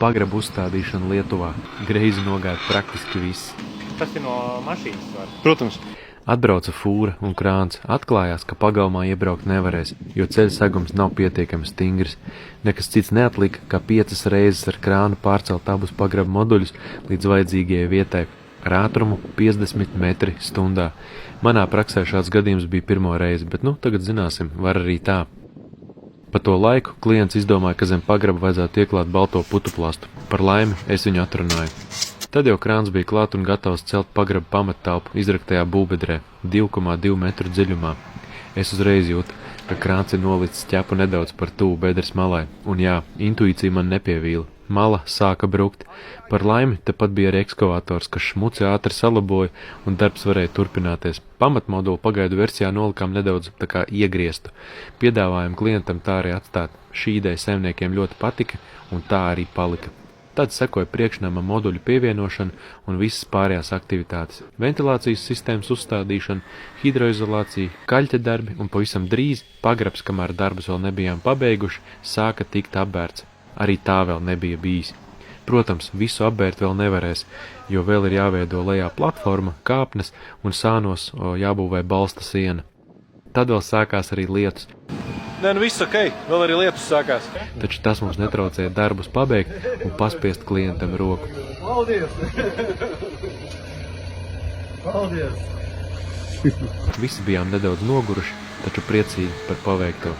pagraba uzstādīšana Lietuvā. Greizi nogāja praktiski viss. Tas ir no mašīnas var? Protams. Atbrauca fūra un krāns. Atklājās, ka pagalmā iebraukt nevarēs, jo ceļa segums nav pietiekami stingrs. Nekas cits neatlika, kā 5 reizes ar krānu pārcelt abus pagraba moduļus līdz vajadzīgajai vietai ar ātrumu 50 metri stundā. Manā praksē šāds gadījums bija pirmo reizi, bet tagad zināsim, var arī tā. Pa to laiku klients izdomāja, ka zem pagraba vajadzētu ieklāt balto putuplastu. Par laimi es viņu atrunāju. Tad jau krāns bija klāt un gatavs celt pagraba pamattelpu izraktajā būvbedrē 2,2 metru dziļumā. Es uzreiz jūtu, ka krāns ir nolicis ķepu nedaudz par tuvu bedres malai, un jā, intuīcija man nepievīla. Mala sāka brukt. Par laimi tepat bija arī ekskavators, kas šmuci ātri salaboja, un darbs varēja turpināties. Pamatmodulu pagaidu versijā nolikām nedaudz tā kā iegrieztu. Piedāvājām klientam tā arī atstāt. Šī ideja saimniekiem ļoti patika, un tā arī palika. Tad sekoja priekšnama moduļu pievienošana un visas pārējās aktivitātes. Ventilācijas sistēmas uzstādīšana, hidroizolācija, kaļķa darbi un pavisam drīz pagrabs, kamēr darbus vēl nebijām pabeiguši, sāka tikt apbērts. Arī tā vēl nebija bijis. Protams, visu apbērt vēl nevarēs, jo vēl ir jāveido lejā platforma, kāpnes un sānos jābūvē balsta siena. Tad vēl sākās arī lietus. Nē, viss ok, vēl arī lietus sākās. Taču tas mums netraucēja darbus pabeigt un paspiest klientam roku. Paldies! Paldies! Visi bijām nedaudz noguruši, taču priecīgi par paveikto.